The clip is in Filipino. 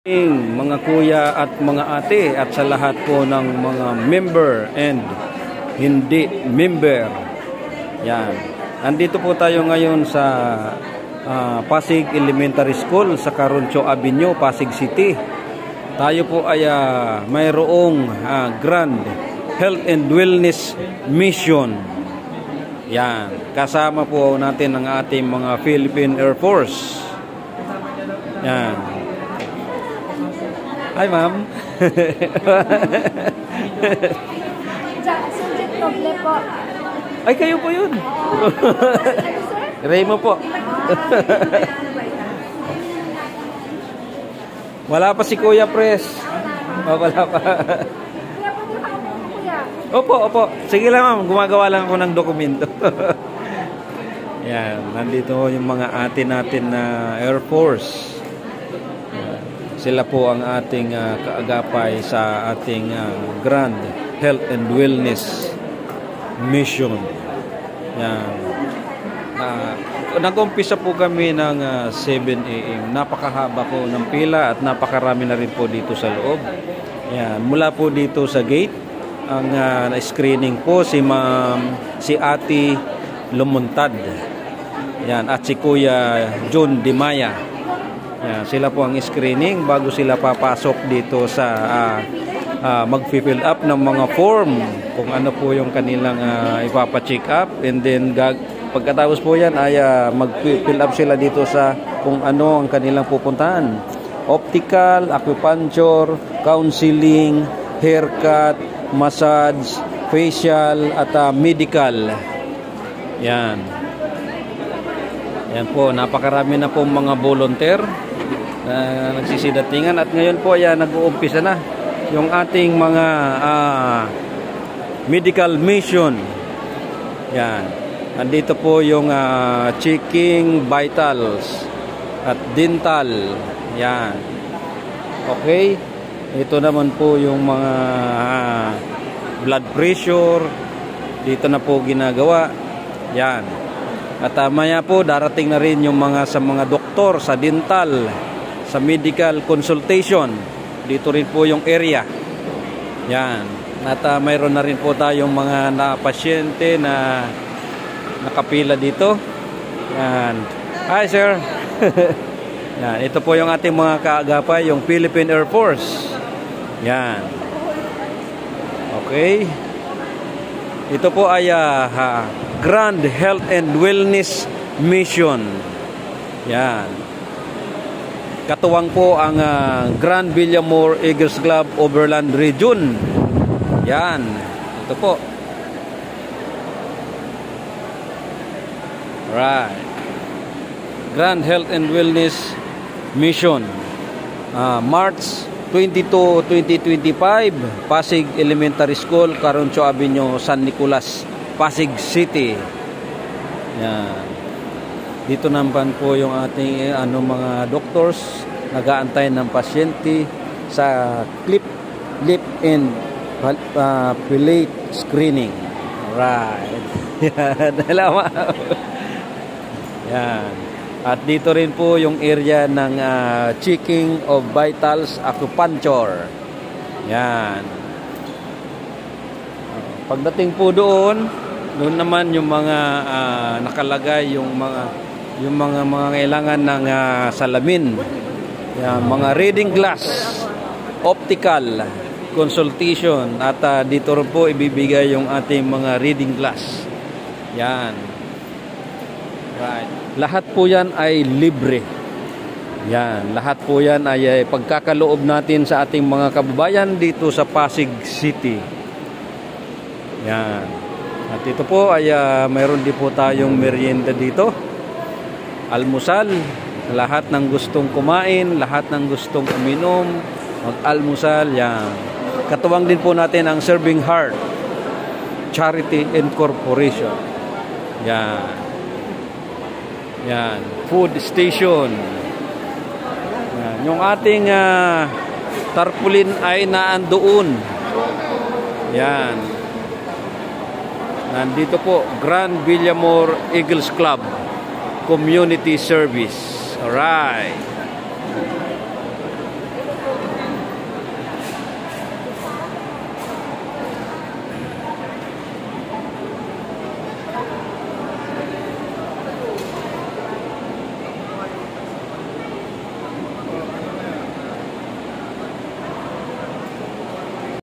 Mga kuya at mga ate at sa lahat po ng mga member and hindi member. Yan. Andito po tayo ngayon sa Pasig Elementary School sa Caroncio Avenue, Pasig City. Tayo po ay mayroong Grand Health and Wellness Mission. Yan. Kasama po natin ang ating mga Philippine Air Force. Yan. Hi, ma'am. Subject problem po. Ay, kayo po yun. Raymo po. Wala pa si Kuya Pres. Wala pa. Opo. Sige lang, ma'am. Gumagawa lang ako ng dokumento. Yan. Nandito yung mga ate natin na Air Force. Sila po ang ating kaagapay sa ating Grand Health and Wellness Mission. Yan. Nag-umpisa po kami ng 7 AM. Napakahaba po ng pila at napakarami na rin po dito sa loob. Yan. Mula po dito sa gate, ang screening po si Ate Lumuntad. Yan. At si Kuya John Dimaya. Yan, sila po ang screening bago sila papasok dito sa mag-fill up ng mga form kung ano po yung kanilang ipapa-check up, and then pagkatapos po yan ay mag-fill up sila dito sa kung ano ang kanilang pupuntahan: optical, acupuncture, counseling, haircut, massage, facial at medical. Yan. Yan po, napakarami na po mga volunteer na nagsisidatingan, at ngayon po ay nag-uumpisa na yung ating mga medical mission. Yan. Andito po yung checking vitals at dental. Yan. Okay. Ito naman po yung mga blood pressure. Dito na po ginagawa. Yan. At maya po darating na rin yung sa mga doktor sa dental, sa medical consultation. Dito rin po yung area. Yan. At mayroon na rin po tayong mga pasyente na nakapila dito. Yan. Hi, sir. Yan. Ito po yung ating mga kaagapay, yung Philippine Air Force. Yan. Okay. Ito po ay Grand Health and Wellness Mission. Yan. Katuwang po ang Grand Villamor Eagles Club Overland Region. Yan. Ito po. Right. Grand Health and Wellness Mission. March 22, 2025, Pasig Elementary School, Caroncio Avenue, San Nicolas, Pasig City. Yan. Dito naman po yung ating mga doctors nag-aantay ng pasyente sa lip and palate screening. Right. Yan. Yan. At dito rin po yung area ng checking of vitals, acupuncture. Yan. Pagdating po doon naman yung mga nakalagay yung mga kailangan ng salamin. Yan, mga reading glass, optical consultation, at dito rin po ibibigay yung ating mga reading glass. Yan. Right. Lahat po yan ay libre. Yan. Lahat po yan ay pagkakaloob natin sa ating mga kababayan dito sa Pasig City. Yan. At ito po ay mayroon din po tayong merienda dito. Almusal. Lahat ng gustong kumain, lahat ng gustong uminom, mag-almusal. Yan. Katuwang din po natin ang Serving Heart Charity and Corporation. Yan. Yan, food station. Yan, yung ating tarpaulin ay naandoon. Yan. Nandito po, Grand Villamor Eagles Club Community Service. Alright.